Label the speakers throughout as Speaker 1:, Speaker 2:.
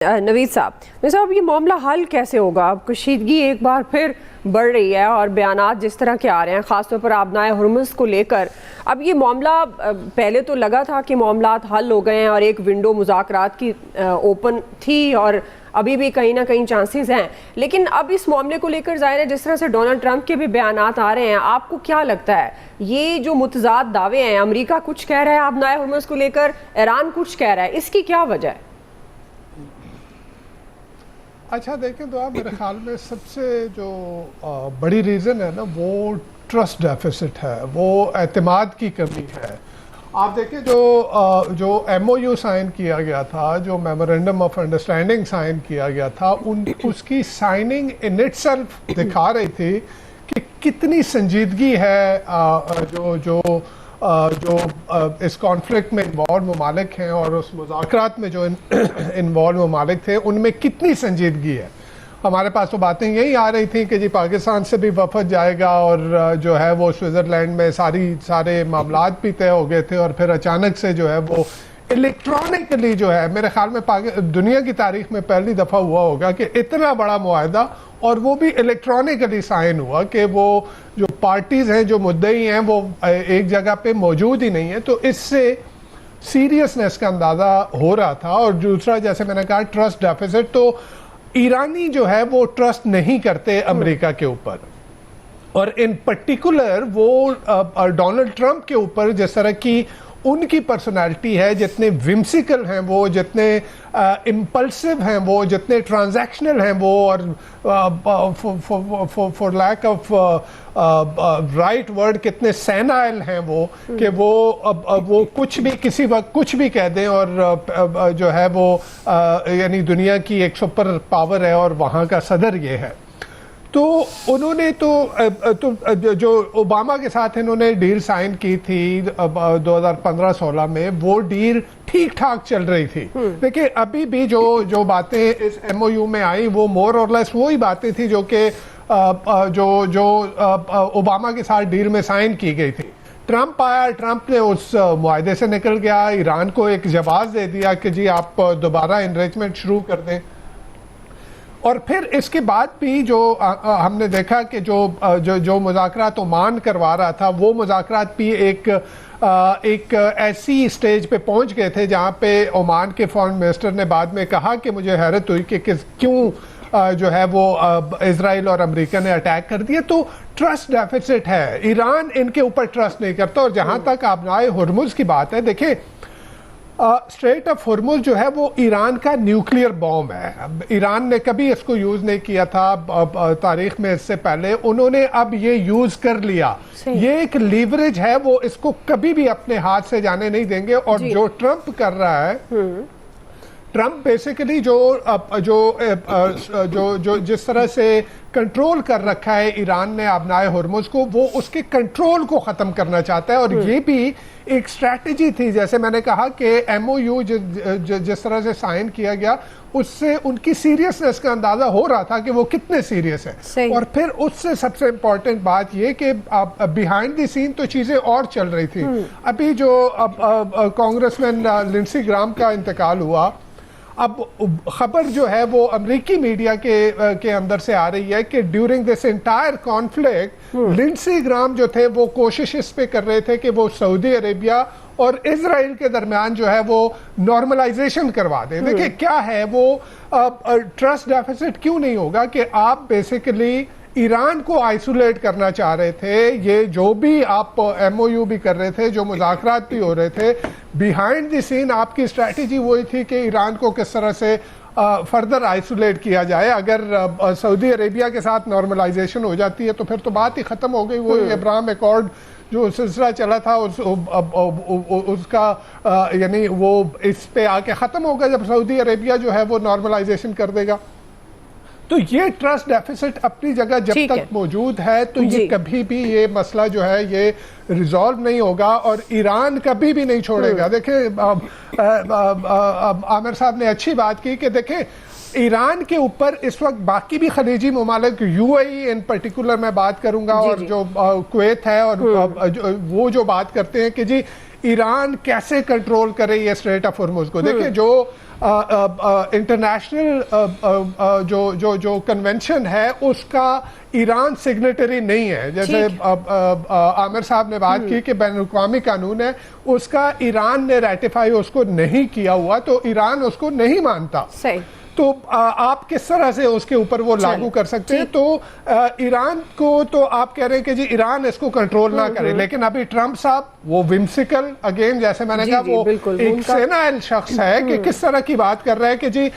Speaker 1: نوید صاحب یہ معاملہ حل کیسے ہوگا؟ اب کشیدگی ایک بار پھر بڑھ رہی ہے اور بیانات جس طرح کے آ رہے ہیں خاص طور پر آبنائے ہرمز کو لے کر. اب یہ معاملہ پہلے تو لگا تھا کہ معاملات حل ہو گئے ہیں اور ایک ونڈو مذاکرات کی اوپن تھی اور ابھی بھی کہیں نہ کہیں چانسز ہیں، لیکن اب اس معاملے کو لے کر ظاہر ہے جس طرح سے ڈونلڈ ٹرمپ کے بھی بیانات آ رہے ہیں، آپ کو کیا لگتا ہے یہ جو متضاد دعوے ہیں، امریکہ کچھ کہہ رہا ہے آبنائے ہرمز کو لے کر، ایران کچھ کہہ رہا ہے، اس کی کیا وجہ ہے؟
Speaker 2: اچھا دیکھیں تو آپ میرے خیال میں سب سے جو بڑی ریزن ہے نا وہ ٹرسٹ ڈیفیسٹ ہے، وہ اعتماد کی کمی ہے. آپ دیکھیں جو ایم او یو سائن کیا گیا تھا، جو میمورینڈم آف انڈرسٹینڈنگ سائن کیا گیا تھا، اس کی سائننگ ان اٹ سیلف دکھا رہی تھی کہ کتنی سنجیدگی ہے جو اس کانفلکٹ میں انوالو ممالک ہیں اور اس مذاکرات میں جو انوالو ممالک تھے ان میں کتنی سنجیدگی ہے. ہمارے پاس تو باتیں یہی آ رہی تھیں کہ جی پاکستان سے بھی وفد جائے گا اور جو ہے وہ سوئٹزرلینڈ میں سارے معاملات بھی طے ہو گئے تھے، اور پھر اچانک سے جو ہے وہ الیکٹرانکلی جو ہے میرے خیال میں دنیا کی تاریخ میں پہلی دفعہ ہوا ہوگا کہ اتنا بڑا معاہدہ اور وہ بھی الیکٹرانکلی سائن ہوا کہ وہ جو پارٹیز ہیں جو مدعی ہیں وہ ایک جگہ پہ موجود ہی نہیں ہیں. تو اس سے سیریسنس کا اندازہ ہو رہا تھا. اور دوسرا جیسے میں نے کہا ٹرسٹ ڈیفیسٹ، تو ایرانی جو ہے وہ ٹرسٹ نہیں کرتے امریکہ کے اوپر، اور ان پرٹیکولر وہ ڈونلڈ ٹرمپ کے اوپر جس طرح کی ان کی پرسنالٹی ہے، جتنے ومسیکل ہیں وہ، جتنے امپلسو ہیں وہ، جتنے ٹرانزیکشنل ہیں وہ، اور for lack of right word کتنے سینائل ہیں وہ کہ وہ کچھ بھی کسی وقت کچھ بھی کہہ دیں، اور جو ہے وہ یعنی دنیا کی ایک سپر پاور ہے اور وہاں کا صدر یہ ہے. تو انہوں نے تو جو اوباما کے ساتھ انہوں نے ڈیل سائن کی تھی 2015-16 میں، وہ ڈیل ٹھیک ٹھاک چل رہی تھی. دیکھیں ابھی بھی جو باتیں اس ایم او یو میں آئیں وہ مور اور لیس وہی باتیں تھیں جو کہ جو اوباما کے ساتھ ڈیل میں سائن کی گئی تھی. ٹرمپ آیا، ٹرمپ نے اس معاہدے سے نکل گیا، ایران کو ایک جواز دے دیا کہ جی آپ دوبارہ انریچمنٹ شروع کر دیں. اور پھر اس کے بعد بھی جو ہم نے دیکھا کہ جو مذاکرات عمان کروا رہا تھا، وہ مذاکرات بھی ایک ایسی سٹیج پہ پہنچ گئے تھے جہاں پہ عمان کے فارن منسٹر نے بعد میں کہا کہ مجھے حیرت ہوئی کہ کیوں جو ہے وہ اسرائیل اور امریکہ نے اٹیک کر دیا. تو ٹرسٹ ڈیفیسٹ ہے، ایران ان کے اوپر ٹرسٹ نہیں کرتا. اور جہاں تک آبنائے ہرمز کی بات ہے، دیکھیں اسٹریٹ آف ہرمز جو ہے وہ ایران کا نیوکلیئر بوم ہے. ایران نے کبھی اس کو یوز نہیں کیا تھا تاریخ میں، اس سے پہلے انہوں نے اب یہ یوز کر لیا. یہ ایک لیوریج ہے، وہ اس کو کبھی بھی اپنے ہاتھ سے جانے نہیں دیں گے. اور جو ٹرمپ کر رہا ہے، ٹرمپ بیسیکلی جو جس طرح سے کنٹرول کر رکھا ہے ایران نے آبنائے ہرمز کو، وہ اس کے کنٹرول کو ختم کرنا چاہتا ہے. اور یہ بھی ایک اسٹریٹجی تھی، جیسے میں نے کہا کہ ایم او یو جس طرح سے سائن کیا گیا اس سے ان کی سیریسنس کا اندازہ ہو رہا تھا کہ وہ کتنے سیریس ہیں. اور پھر اس سے سب سے امپورٹنٹ بات یہ کہ بیہائنڈ دی سین تو چیزیں اور چل رہی تھی. ابھی جو کانگریس مین لنسی گرام کا انتقال ہوا، اب خبر جو ہے وہ امریکی میڈیا کے اندر سے آ رہی ہے کہ ڈیورنگ دس انٹائر کانفلکٹ لنسی گرام جو تھے وہ کوشش اس پہ کر رہے تھے کہ وہ سعودی عربیہ اور اسرائیل کے درمیان جو ہے وہ نارملائزیشن کروا دیں. دیکھیں کیا ہے وہ ٹرسٹ ڈیفیسٹ کیوں نہیں ہوگا کہ آپ بیسیکلی ایران کو آئسولیٹ کرنا چاہ رہے تھے. یہ جو بھی آپ ایم او یو بھی کر رہے تھے، جو مذاکرات بھی ہو رہے تھے، بیہائنڈ دی سین آپ کی اسٹریٹجی وہی تھی کہ ایران کو کس طرح سے فردر آئسولیٹ کیا جائے. اگر سعودی عربیہ کے ساتھ نارملائزیشن ہو جاتی ہے تو پھر تو بات ہی ختم ہو گئی. وہ ابراہم ایکارڈ جو سلسلہ چلا تھا اس کا یعنی وہ اس پہ آ کے ختم ہوگا جب سعودی عربیہ جو ہے وہ نارملائزیشن کر دے گا. تو یہ ٹرسٹ ڈیفیسٹ اپنی جگہ جب تک موجود ہے تو یہ کبھی بھی یہ مسئلہ جو ہے یہ ریزالو نہیں ہوگا، اور ایران کبھی بھی نہیں چھوڑے گا. دیکھیں عامر صاحب نے اچھی بات کی کہ دیکھیں ایران کے اوپر اس وقت باقی بھی خلیجی ممالک، you a E in particular میں بات کروں گا، اور جو کویت ہے، اور وہ جو بات کرتے ہیں کہ جی ایران کیسے کنٹرول کرے یہ اسٹریٹ آف ہرمز کو. دیکھیں جو इंटरनेशनल जो कन्वेंशन है उसका ईरान सिग्नेटरी नहीं है। जैसे आमिर साहब ने बात की कि बैनुल-अक़वामी कानून है, उसका ईरान ने रेटिफाई उसको नहीं किया हुआ, तो ईरान उसको नहीं मानता।
Speaker 1: सही।
Speaker 2: तो आप किस तरह से उसके ऊपर वो लागू कर सकते हैं? तो ईरान को तो आप कह रहे हैं कि जी ईरान इसको कंट्रोल ना करे, लेकिन अभी ट्रंप साहब वो विम्सिकल, अगेन जैसे मैंने कहा, वो एक सेनाइल शख्स है कि किस तरह की बात कर रहा है कि जी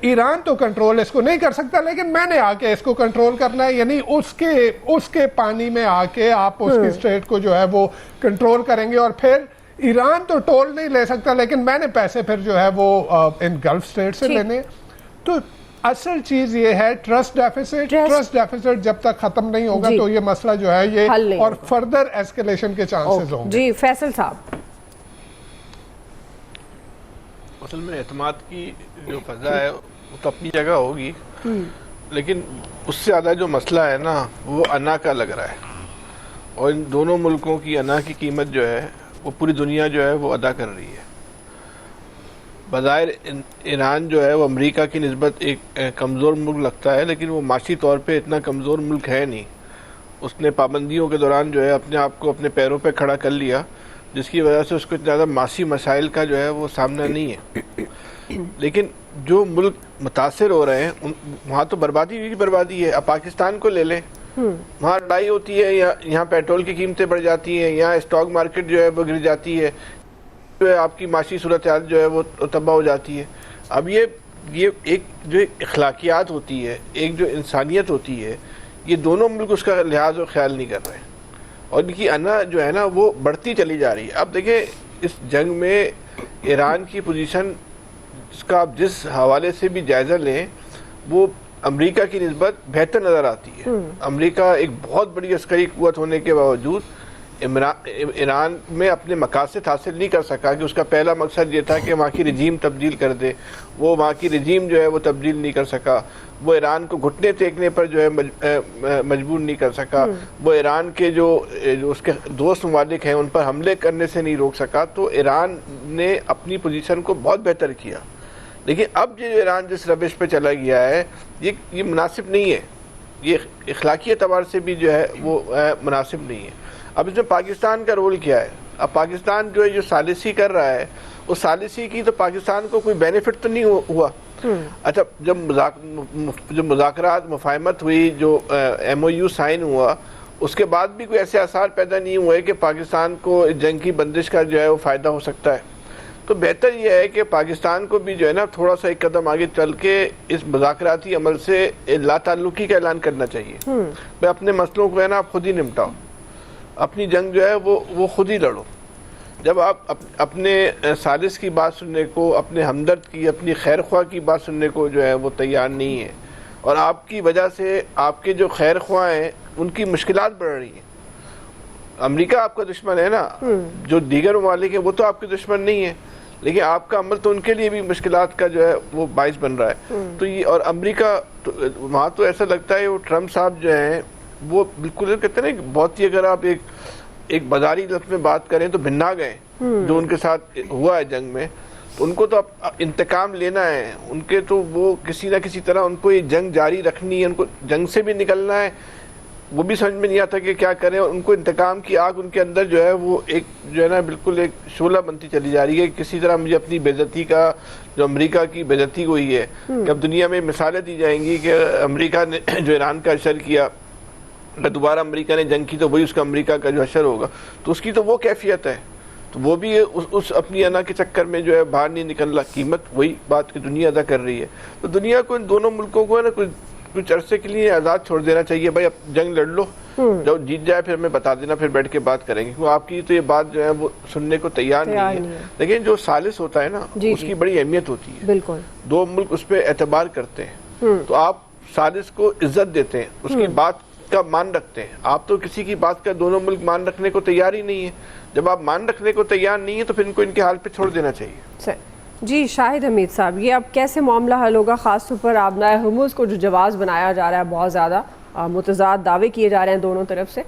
Speaker 2: ईरान तो कंट्रोल इसको नहीं कर सकता, लेकिन मैंने आके इसको कंट्रोल करना है, यानी उसके पानी में आके आप उसकी स्टेट को जो है वो कंट्रोल करेंगे, और फिर ईरान तो टोल नहीं ले सकता, लेकिन मैंने पैसे फिर जो है वो इन गल्फ स्टेट से लेने। तो असल चीज ये है ट्रस्ट डेफिसिट जब तक खत्म नहीं होगा तो ये मसला जो है ये और फर्दर एस्केलेशन के चांसेस होंगे।
Speaker 1: जी फैसल साहब,
Speaker 3: असल में एतमाद की जो फजा है वो तो अपनी जगह होगी, लेकिन उससे ज़्यादा जो मसला है ना वो अना का लग रहा है, और इन दोनों मुल्कों की अना की कीमत जो है वो पूरी दुनिया जो है वो अदा कर रही है। बज़ाहिर ईरान जो है वो अमेरिका की निस्बत एक कमज़ोर मुल्क लगता है, लेकिन वो माशी तौर पे इतना कमज़ोर मुल्क है नहीं। उसने पाबंदियों के दौरान जो है अपने आप को अपने पैरों पे खड़ा कर लिया, जिसकी वजह से उसको ज़्यादा माशी मसाइल का जो है वो सामना नहीं है। लेकिन जो मुल्क मुतासिर हो रहे हैं वहाँ तो बर्बादी की बर्बादी है। अब पाकिस्तान को ले लें, वहाँ लड़ाई होती है, यहाँ पेट्रोल की कीमतें बढ़ जाती हैं, यहाँ स्टॉक मार्केट जो है वो गिर जाती है, जो है आपकी माशी सूरत हाल जो है वो तबाह हो जाती है। अब ये एक जो अखलाकियात होती है, एक जो इंसानियत होती है, ये दोनों मुल्क उसका लिहाज और ख्याल नहीं कर रहे हैं, और इनकी अना जो है ना वो बढ़ती चली जा रही है। अब देखें इस जंग में ईरान की पोजीशन, जिसका आप जिस हवाले से भी जायज़ा लें, वो अमेरिका की निस्बत बेहतर नज़र आती है। अमेरिका एक बहुत बड़ी अस्करी क़ुव्वत होने के बावजूद ईरान में अपने मकासद हासिल नहीं कर सका कि उसका पहला मकसद ये था कि वहाँ की रजीम तब्दील कर दे, वो वहाँ की रजीम जो है वो तब्दील नहीं कर सका, वो ईरान को घुटने टेकने पर जो है मजबूर नहीं कर सका, वो ईरान के जो उसके दोस्त ममालिक हैं उन पर हमले करने से नहीं रोक सका। तो ईरान ने अपनी पोजीशन को बहुत बेहतर किया, लेकिन अब जो ईरान जिस रविश पे चला गया है ये मुनासिब नहीं है, ये अखलाकी एतबार से भी जो है वो मुनासिब नहीं है। अब इसमें पाकिस्तान का रोल क्या है? अब पाकिस्तान जो है जो सालिसी कर रहा है, उस सालिसी की तो पाकिस्तान को कोई बेनिफिट तो नहीं हुआ। अच्छा, जब मुज़ाकरात मुफाहमत हुई, जो MOU साइन हुआ, उसके बाद भी कोई ऐसे आसार पैदा नहीं हुए कि पाकिस्तान को जंग की बंदिश का जो है वो फ़ायदा हो सकता है। तो बेहतर यह है कि पाकिस्तान को भी जो है ना थोड़ा सा एक कदम आगे चल के इस मुज़ाकराती अमल से लाताल्लुकी का ऐलान करना चाहिए। भाई अपने मसलों को है ना आप खुद ही निपटाओ, अपनी जंग जो है वो खुद ही लड़ो। जब आप अपने सालिस की बात सुनने को, अपने हमदर्द की, अपनी खैर ख्वाह की बात सुनने को जो है वो तैयार नहीं है, और आपकी वजह से आपके जो खैर ख्वाह हैं उनकी मुश्किलात बढ़ रही हैं। अमेरिका आपका दुश्मन है ना, जो दीगर ममालिक हैं वो तो आपके दुश्मन नहीं है, लेकिन आपका अमल तो उनके लिए भी मुश्किलात का जो है वो बाइस बन रहा है। तो ये, और अमेरिका तो, वहाँ तो ऐसा लगता है वो ट्रंप साहब जो हैं वो बिल्कुल कहते हैं ना, बहुत ही अगर आप एक बाजारी लफ्ज़ में बात करें तो भिन्ना गए जो उनके साथ हुआ है जंग में। तो उनको तो अब इंतकाम लेना है, उनके तो वो किसी ना किसी तरह उनको ये जंग जारी रखनी है, उनको जंग से भी निकलना है, वो भी समझ में नहीं आता कि क्या करें। और उनको इंतकाम की आग उनके अंदर जो है वो एक जो है ना बिल्कुल एक शोला बनती चली जा रही है। किसी तरह मुझे अपनी बेइज्जती का, जो अमेरिका की बेइज्जती हुई है, कि अब दुनिया में मिसालें दी जाएंगी कि अमेरिका ने जो ईरान का असर किया, अगर दोबारा अमेरिका ने जंग की तो वही उसका अमेरिका का जो असर होगा, तो उसकी तो वो कैफियत है। तो वो भी उस अपनी अना के चक्कर में जो है बाहर नहीं निकल रहा, कीमत वही बात की दुनिया अदा कर रही है। तो दुनिया को इन दोनों मुल्कों को है ना कुछ अरसे के लिए आज़ाद छोड़ देना चाहिए। भाई अब जंग लड़ लो, जब जीत जाए फिर हमें बता देना, फिर बैठ के बात करेंगे, क्योंकि आपकी तो ये बात जो है वो सुनने को तैयार नहीं है। लेकिन जो सालिस होता है ना उसकी बड़ी अहमियत होती है, बिल्कुल दो मुल्क उस पर एतबार करते हैं, तो आप सालिस को इज्जत देते हैं, उसकी बात का मान रखते हैं। आप तो किसी की बात का दोनों मुल्क मान रखने को तैयार ही नहीं है। जब आप मान रखने को तैयार नहीं है तो फिर इनको इनके हाल पे छोड़ देना चाहिए।
Speaker 1: जी शाहिद हमीद साहब, ये अब कैसे मामला हल होगा, ख़ास तौर पर आबनाए हुर्मुज़ को जो जवाज़ बनाया जा रहा है, बहुत ज़्यादा मुतज़ाद दावे किए जा रहे हैं दोनों तरफ से?